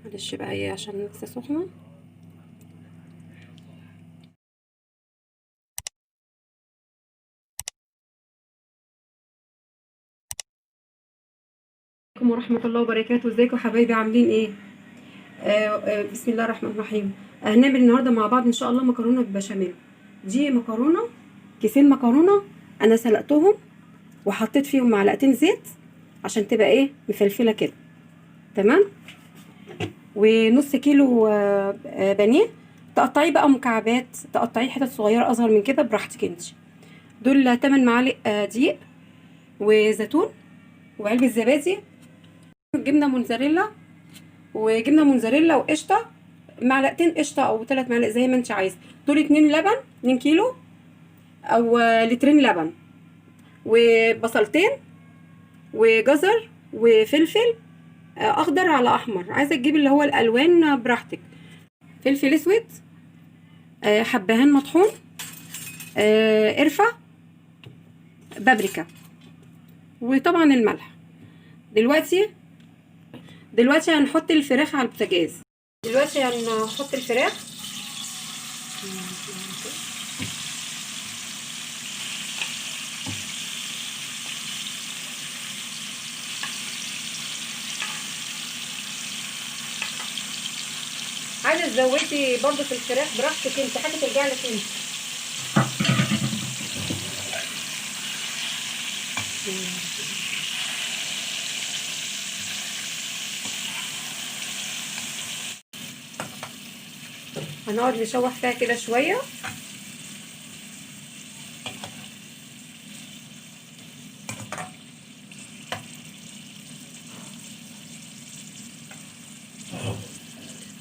معلش بقى ايه عشان لسه سخنه. عليكم ورحمه الله وبركاته. ازيكم حبايبي عاملين ايه؟ بسم الله الرحمن الرحيم. هنعمل النهارده مع بعض ان شاء الله مكرونه بالبشاميل. دي مكرونه، كيسين مكرونه. انا سلقتهم وحطيت فيهم معلقتين زيت عشان تبقى ايه مفلفله كده. تمام. ونص كيلو بانيه. تقطعيه بقى مكعبات، تقطعيه حتت صغيره اصغر من كده براحتك انت. دول 8 معالق دقيق وزيتون وعلبه زبادي، جبنه موتزاريلا وجبنه موتزاريلا وقشطه، معلقتين قشطه او 3 معالق زي ما انت عايزه. دول 2 لبن، 2 كيلو او لترين لبن، وبصلتين وجزر وفلفل اخضر على احمر، عايزه تجيب اللي هو الالوان براحتك. فلفل اسود، حبهان مطحون، قرفه، بابريكا، وطبعا الملح. دلوقتي هنحط الفراخ على البوتاجاز. دلوقتي هنحط الفراخ. عايزه تزودي برضو في الفراخ براحتك انت، حاجه ترجع لك انت. هنقعد نشوح فيها كده شويه.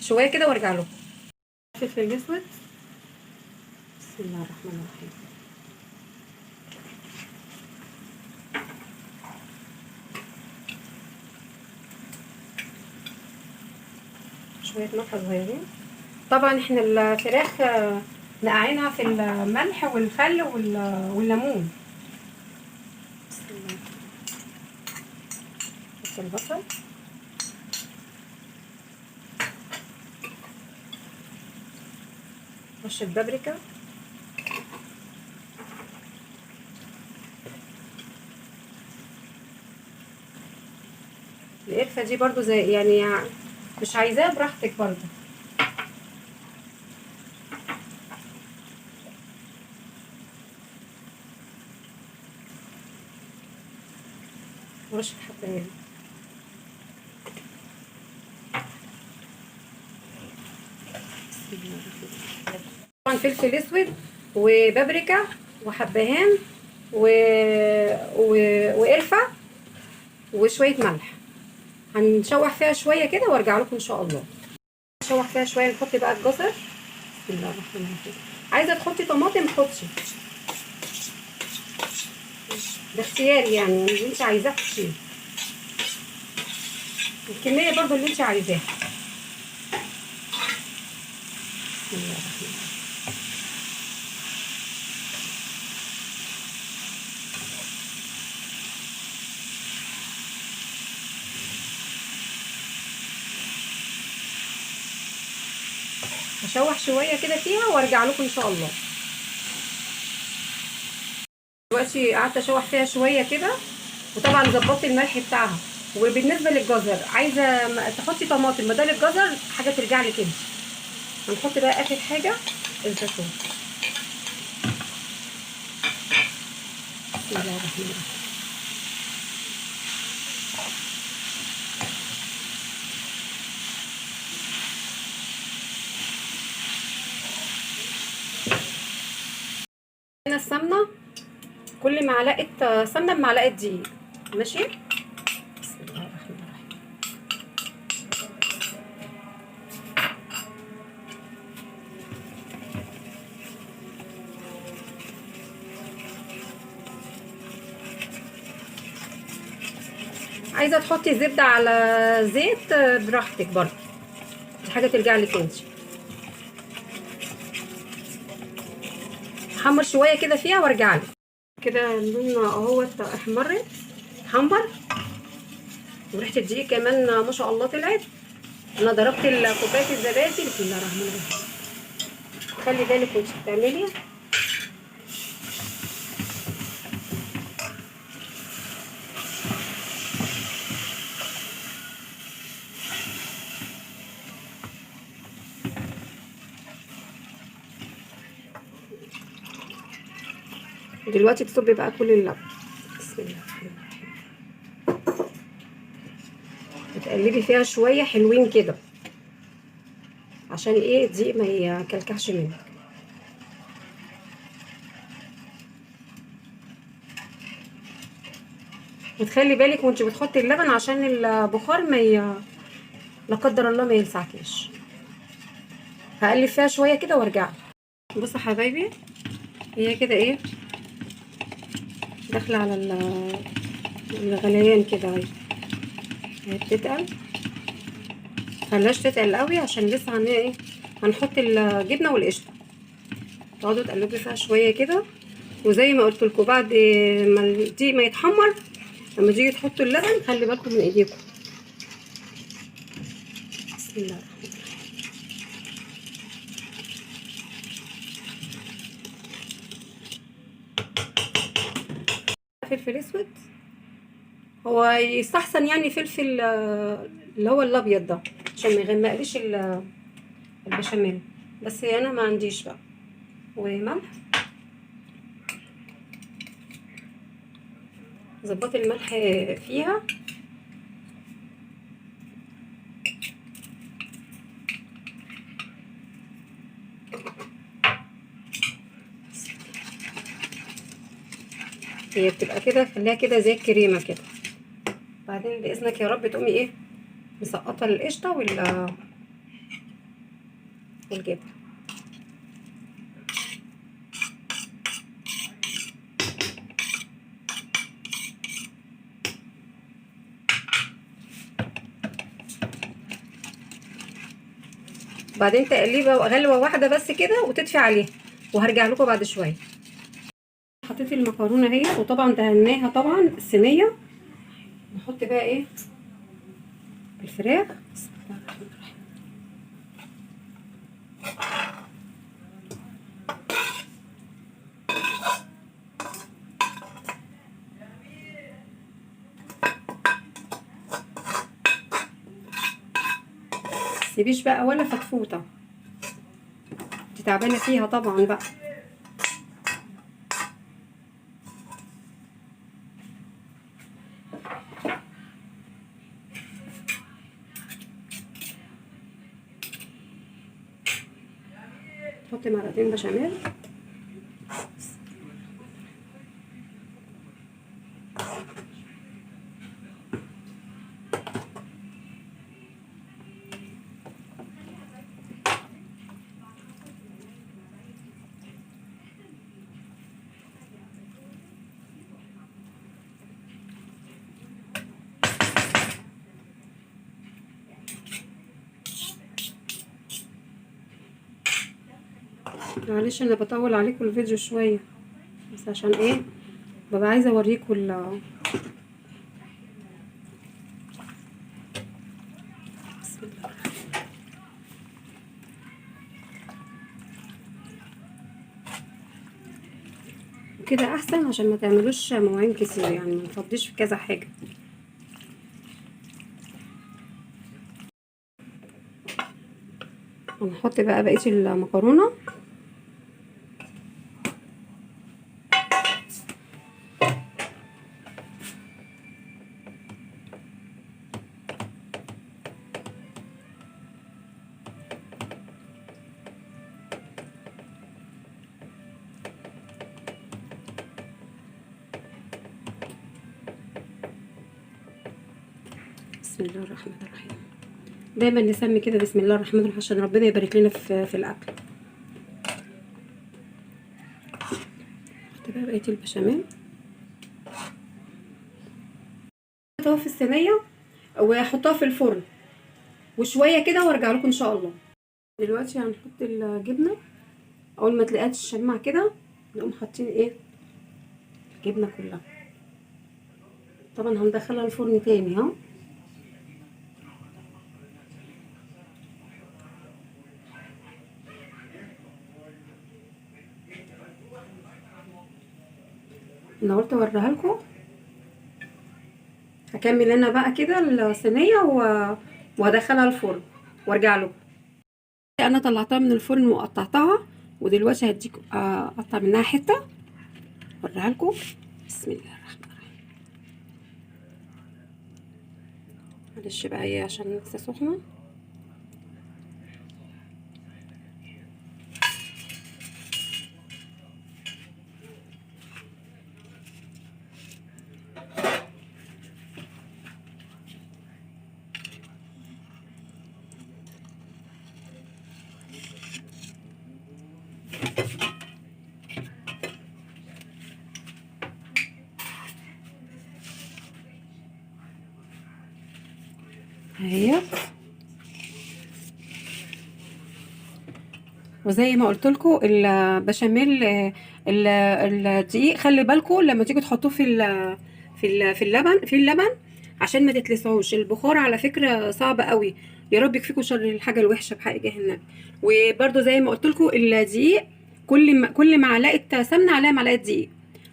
شويه كده وارجع لكم. فلفل اسود. بسم الله الرحمن الرحيم. شويه ملح صغيرين. طبعا احنا الفراخ نقعينها في الملح والخل والليمون. بسم الله. نحط البصل، رشه بابريكا، القرفه دي برضو زي يعني مش عايزاها براحتك برضو. ورشه حبهان. طبعا فلفل اسود وبابريكا وحبهان و... وقرفه وشويه ملح. هنشوح فيها شويه كده وارجع لكم ان شاء الله. نشوح فيها شويه. نحط بقى الجزر. بسم الله الرحمن الرحيم. عايزه تحطي طماطم حطي، ده اختياري يعني اللي انت عايزاه حطيه، الكميه برضو اللي انت عايزاها. بسم الله الرحمن الرحيم. هشوح شويه كده فيها وارجع لكم ان شاء الله. دلوقتي قعدت اشوح فيها شويه كده، وطبعا ظبطت الملح بتاعها. وبالنسبه للجزر عايزه تحطي طماطم بدل الجزر، حاجه ترجع لك انت. هنحط بقى اخر حاجه الزيتون. بسم الله الرحمن الرحيم. هنا السمنه، كل معلقه سمنه بمعلقه دقيق. ماشي. بسم الله الرحمن الرحيم. عايزه تحطي زبده على زيت براحتك برضه، دي حاجه ترجع لك انت. حمر شويه كده فيها وارجع لك. كده اللون اهوت احمرت، حمر، وريحه الدقيق كمان ما شاء الله طلعت. انا ضربت كوبايه الزبادي. بسم الله الرحمن الرحيم. خلي بالك وانت بتعملي. دلوقتي تصبي بقى كل اللبن. بسم الله الرحمن الرحيم. وتقلبي فيها شويه حلوين كده عشان ايه الدقيق ما يكلكعش منك. وتخلي بالك وانت بتحطي اللبن عشان البخار لا قدر الله ما يلسعكيش. هقلب فيها شويه كده وارجع. بصوا حبايبي، هي كده ايه داخله على الغليان كده اهي. هي بتتقل، مخليهاش تتقل قوي عشان لسه ايه هنحط الجبنه والقشطه. تقعدوا تقلبوا فيها شويه كده، وزي ما قلت لكم بعد ما الدقيق ما يتحمر، لما تيجي تحطوا اللبن خلي بالكم من ايديكم. بسم الله الرحمن الرحيم. فلفل اسود، هو يستحسن يعني فلفل اللي هو الابيض ده عشان ما يغمقليش البشاميل، بس انا ما عنديش بقى. وملح، ظبطي الملح فيها. هي بتبقى كده، خليها كده زي الكريمه كده. بعدين باذنك يا رب تقومي ايه مسقطه القشطه والجبنه. بعدين تقليبه غلوه واحده بس كده وتطفي عليها، وهرجع لكم بعد شويه. حطيت المكرونه اهي، وطبعا دهناها طبعا الصينيه. نحط بقى ايه الفراخ. بسم الله الرحمن الرحيم. متسيبيش بقى ولا فتفوته، انت تعبانه فيها طبعا بقى. حطي معلقتين بشاميل. معلش انا بطول عليكم الفيديو شويه، بس عشان ايه ببقى عايزه اوريكم بسم الله. وكده احسن عشان ما تعملوش مواعين كتير، يعني ما تفضيش في كذا حاجه. هنحط بقى بقيه المكرونه. بسم الله الرحمن الرحيم. دايما نسمي كده بسم الله الرحمن الرحيم عشان ربنا يبارك لنا في الاكل. نحط بقى بقيه البشاميل اهو في الصينيه، واحطها في الفرن وشويه كده وارجع لكم ان شاء الله. دلوقتي هنحط الجبنه. اول ما تلاقيها تشمع كده نقوم حاطين ايه الجبنه كلها. طبعا هندخلها الفرن تاني اهو. انا قلت اوريها لكم. هكمل انا بقى كده الصينيه وهدخلها الفرن وارجع لكم. انا طلعتها من الفرن وقطعتها، ودلوقتي هديك اقطع منها حته اوريها لكم. بسم الله الرحمن الرحيم. معلش بقى هي عشان لسه سخنه. اهي. وزي ما قلت لكم البشاميل الدقيق خلي بالكم لما تيجوا تحطوه في اللبن عشان ما تتلسعوش. البخار على فكره صعب قوي. يا رب يكفيكم شر الحاجه الوحشه بحق جهنم. وبرده زي ما قلت لكم الدقيق كل معلقه سمنه عليها معلقه دقيق.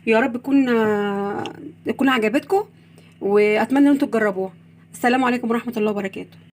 يا رب تكون عجبتكم، واتمنى ان انتم تجربوها. السلام عليكم ورحمه الله وبركاته.